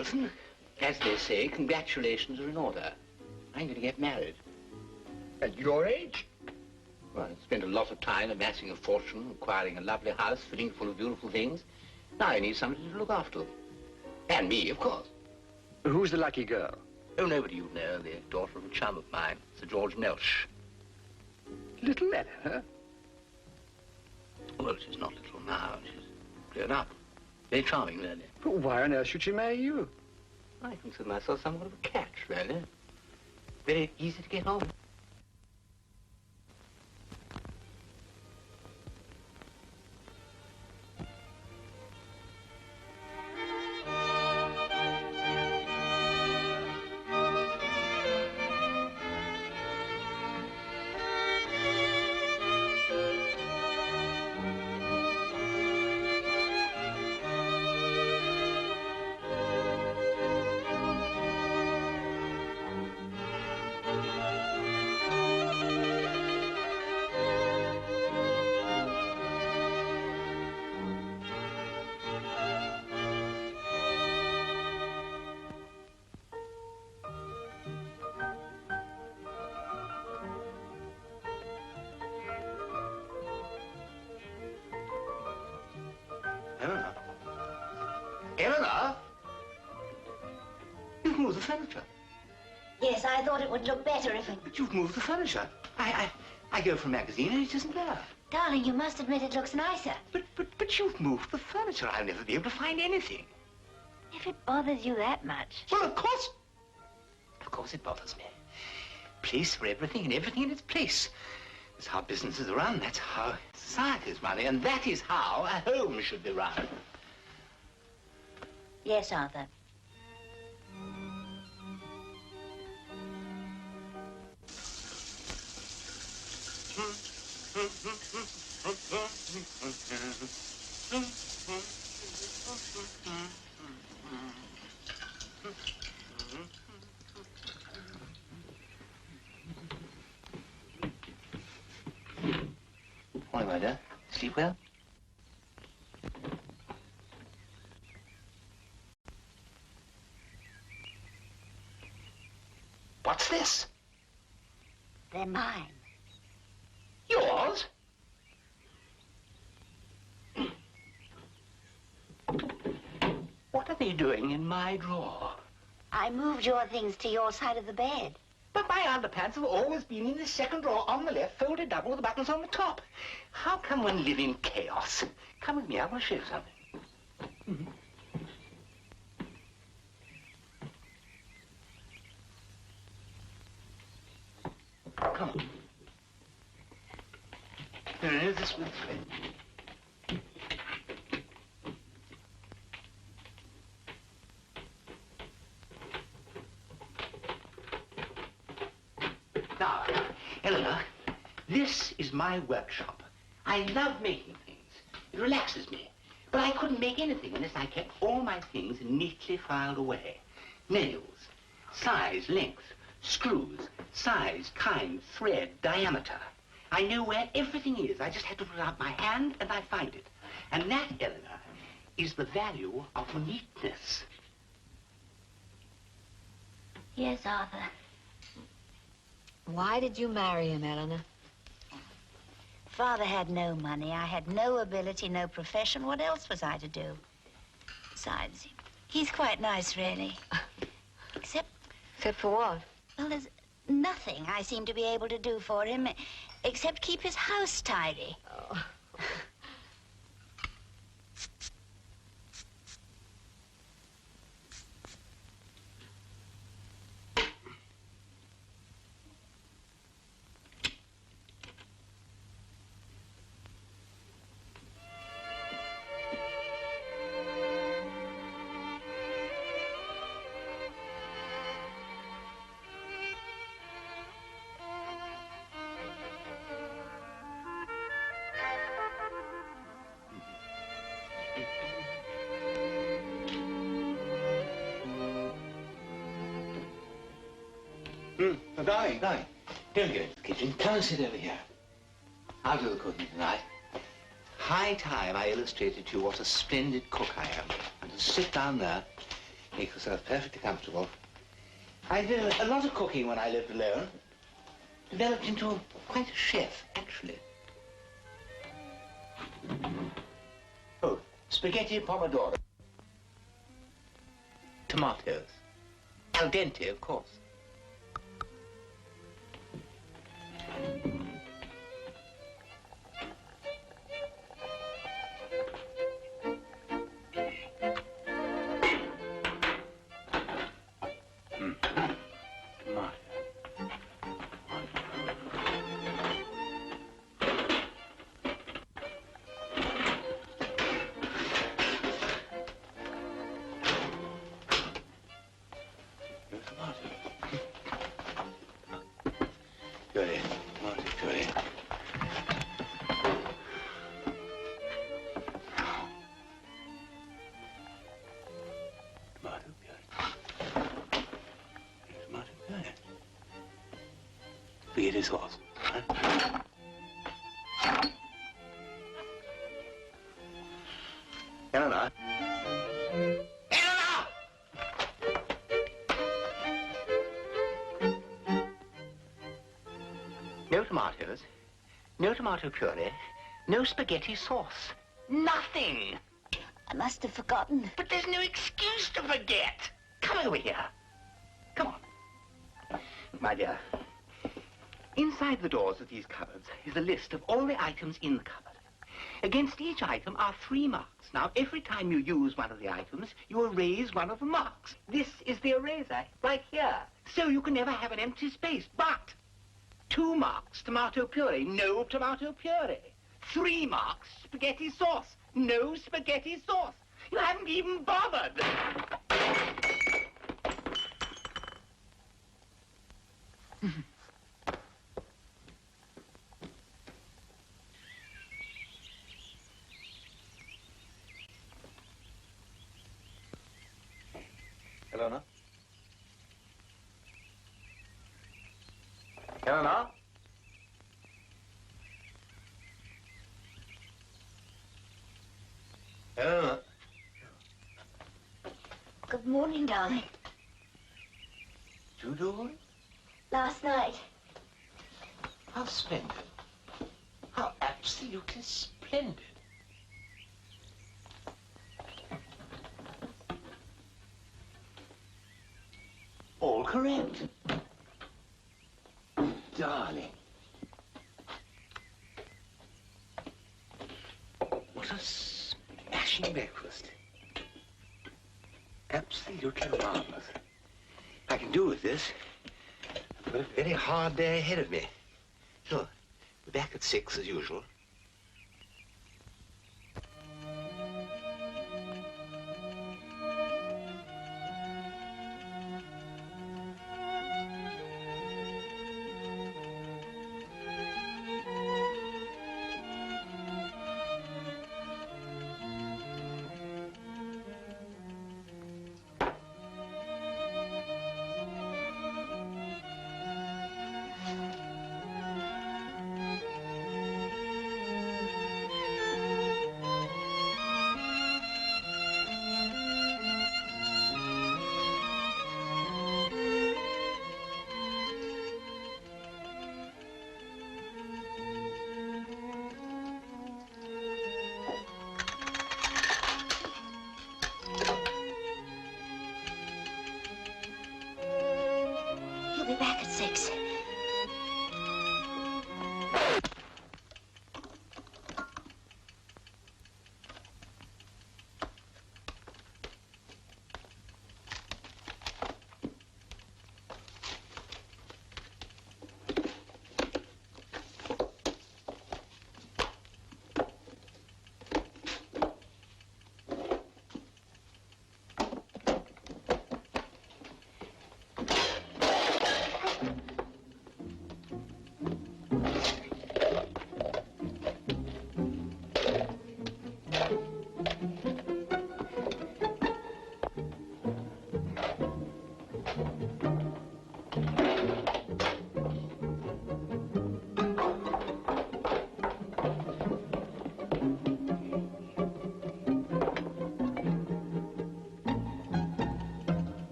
Wilson. As they say, congratulations are in order. I'm going to get married. At your age? Well, I spent a lot of time amassing a fortune, acquiring a lovely house, filling it full of beautiful things. Now I need somebody to look after them. And me, of course. Who's the lucky girl? Oh, nobody you know, the daughter of a chum of mine, Sir George Melch. Little Eleanor? Well, she's not little now. She's grown up. Very charming, really. But why on earth should she marry you? I consider myself somewhat of a catch, really. Very easy to get on. Eleanor? Eleanor? You've moved the furniture. Yes, I thought it would look better if it... But you've moved the furniture. I go for a magazine and it isn't there. Darling, you must admit it looks nicer. But you've moved the furniture. I'll never be able to find anything. If it bothers you that much. Well, of course it bothers me. Place for everything and everything in its place. That's how businesses are run. That's how society's running. And that is how a home should be run. Yes, Arthur. Morning, my dear. Sleep well? What's this? They're mine. Yours? What are they doing in my drawer? I moved your things to your side of the bed. But my underpants have always been in the second drawer on the left, folded double with the buttons on the top. How can one live in chaos? Come with me, I want to show you something. Come on. No, this way. Now, Eleanor, this is my workshop. I love making things. It relaxes me. But I couldn't make anything unless I kept all my things neatly filed away. Nails, size, length, screws, size, kind, thread, diameter. I know where everything is. I just have to put out my hand and I find it. And that, Eleanor, is the value of neatness. Yes, Arthur. Why did you marry him, Eleanor? Father had no money. I had no ability, no profession. What else was I to do? Besides, he's quite nice, really. Except for what? Well, there's nothing I seem to be able to do for him except keep his house tidy. Oh. Oh, darling, don't go into the kitchen. Come and sit over here. I'll do the cooking tonight. High time I illustrated to you what a splendid cook I am. And to sit down there Make yourself perfectly comfortable. I did a lot of cooking when I lived alone. Developed into quite a chef, actually. Oh, spaghetti pomodoro. Tomatoes. Al dente, of course. Puree, tomato puree. Tomato puree. Tomato puree. Spaghetti sauce. Huh? Eleanor. Eleanor! No tomatoes, no tomato puree, no spaghetti sauce. Nothing. I must have forgotten. But there's no excuse to forget. Come over here. Come on. My dear, inside the doors of these cupboards is a list of all the items in the cupboard. Against each item are 3 marks. Now, every time you use one of the items, you erase one of the marks. This is the eraser, right here. So you can never have an empty space. But 2 marks, tomato puree, no tomato puree. 3 marks, spaghetti sauce, no spaghetti sauce. You haven't even bothered. Eleanor? Eleanor? Eleanor? Good morning, darling. You doing? Last night. How splendid. How absolutely splendid. All correct. Darling. What a smashing breakfast. Absolutely marvelous. I can do with this. I've got a very hard day ahead of me. So, we're back at 6 as usual.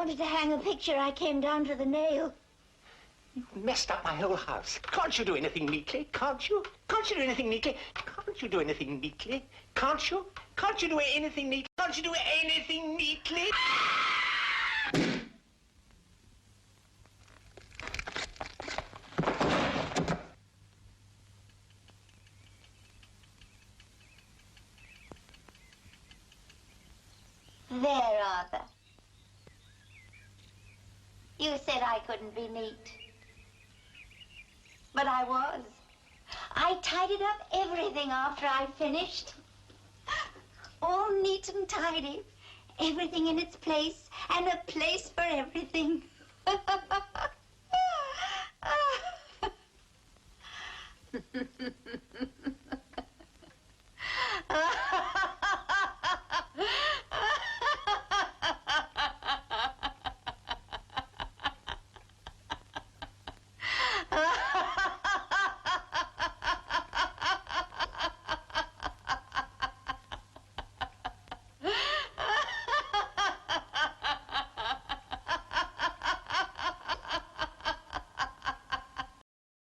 wanted to hang a picture, I came down to the nail. You've messed up my whole house. Can't you do anything neatly? Can't you? Can't you do anything neatly? Can't you do anything neatly? Can't you? Can't you do anything neatly? Can't you do anything neatly? There, Arthur. You said I couldn't be neat. But I was. I tidied up everything after I finished. All neat and tidy. Everything in its place, and a place for everything.